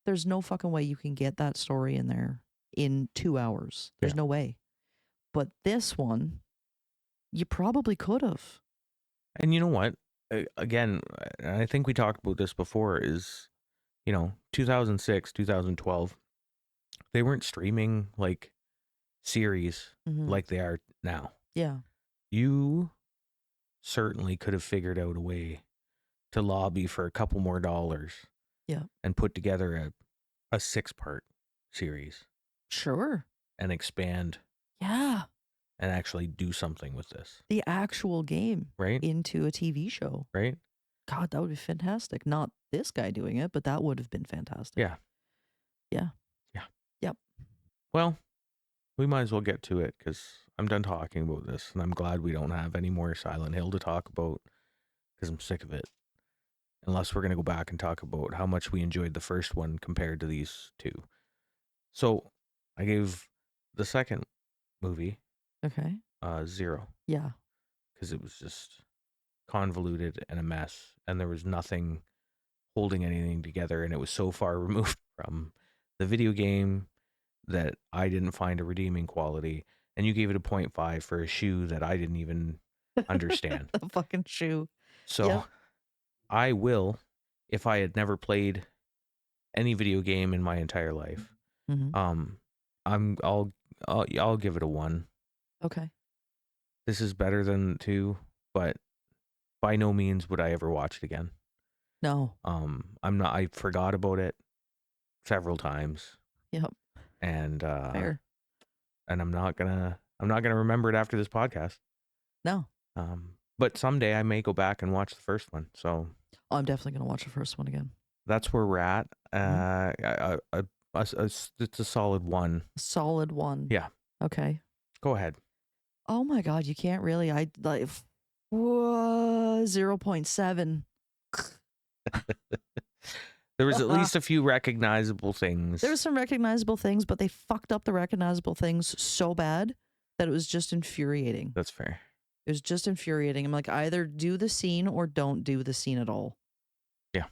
[SPEAKER 1] there's no fucking way you can get that story in there in 2 hours. There's no way. But this one, you probably could have.
[SPEAKER 2] And you know what? Again, I think we talked about this before, is, 2006, 2012, they weren't streaming series like they are now.
[SPEAKER 1] Yeah.
[SPEAKER 2] You certainly could have figured out a way to lobby for a couple more dollars.
[SPEAKER 1] Yeah.
[SPEAKER 2] And put together a 6-part series.
[SPEAKER 1] Sure.
[SPEAKER 2] And expand.
[SPEAKER 1] Yeah.
[SPEAKER 2] And actually do something with this.
[SPEAKER 1] The actual game.
[SPEAKER 2] Right.
[SPEAKER 1] Into a TV show.
[SPEAKER 2] Right.
[SPEAKER 1] God, that would be fantastic. Not this guy doing it, but that would have been fantastic.
[SPEAKER 2] Yeah.
[SPEAKER 1] Yeah.
[SPEAKER 2] Yeah.
[SPEAKER 1] Yep.
[SPEAKER 2] Well, we might as well get to it, because I'm done talking about this, and I'm glad we don't have any more Silent Hill to talk about, because I'm sick of it. Unless we're going to go back and talk about how much we enjoyed the first one compared to these two. So I gave the second movie 0.
[SPEAKER 1] Yeah.
[SPEAKER 2] Because it was just convoluted and a mess, and there was nothing holding anything together, and it was so far removed from the video game that I didn't find a redeeming quality. And you gave it a 0.5 for a shoe that I didn't even understand.
[SPEAKER 1] The fucking shoe.
[SPEAKER 2] So
[SPEAKER 1] Yep.
[SPEAKER 2] I will, if I had never played any video game in my entire life,
[SPEAKER 1] Mm-hmm.
[SPEAKER 2] I'll give it a 1.
[SPEAKER 1] Okay.
[SPEAKER 2] This is better than 2, but by no means would I ever watch it again.
[SPEAKER 1] No.
[SPEAKER 2] I forgot about it several times,
[SPEAKER 1] Yep.
[SPEAKER 2] and
[SPEAKER 1] Fair.
[SPEAKER 2] and I'm not gonna remember it after this podcast.
[SPEAKER 1] No.
[SPEAKER 2] But someday I may go back and watch the first one. So
[SPEAKER 1] Oh, I'm definitely gonna watch the first one again.
[SPEAKER 2] that's where we're at.
[SPEAKER 1] Mm-hmm.
[SPEAKER 2] It's a solid 1.
[SPEAKER 1] Solid 1.
[SPEAKER 2] Yeah.
[SPEAKER 1] Okay.
[SPEAKER 2] Go ahead.
[SPEAKER 1] Oh my God, you can't really. I like 0.7.
[SPEAKER 2] There was at least a few recognizable things.
[SPEAKER 1] There were some recognizable things, but they fucked up the recognizable things so bad that it was just infuriating.
[SPEAKER 2] That's fair.
[SPEAKER 1] It was just infuriating. I'm like, either do the scene or don't do the scene at all.
[SPEAKER 2] Yeah.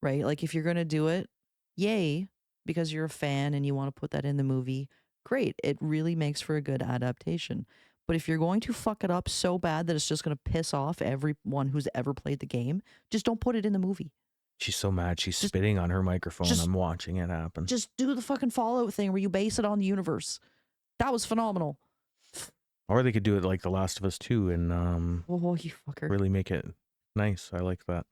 [SPEAKER 1] Right? Like, if you're going to do it, yay, because you're a fan and you want to put that in the movie, great. It really makes for a good adaptation. But if you're going to fuck it up so bad that it's just going to piss off everyone who's ever played the game, just don't put it in the movie.
[SPEAKER 2] She's so mad. She's spitting on her microphone. I'm watching it happen.
[SPEAKER 1] Just do the fucking Fallout thing where you base it on the universe. That was phenomenal.
[SPEAKER 2] Or they could do it like The Last of Us 2 and
[SPEAKER 1] Oh, you fucker.
[SPEAKER 2] really make it nice. I like that.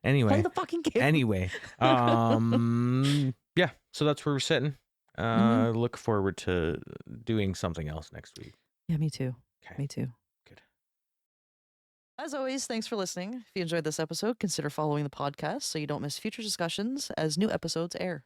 [SPEAKER 2] Anyway.
[SPEAKER 1] Play the fucking game.
[SPEAKER 2] Anyway. Yeah. So that's where we're sitting. Look forward to doing something else next week.
[SPEAKER 1] Yeah, me too.
[SPEAKER 2] Okay.
[SPEAKER 1] Me too.
[SPEAKER 2] Good.
[SPEAKER 1] As always, thanks for listening. If you enjoyed this episode, consider following the podcast so you don't miss future discussions as new episodes air.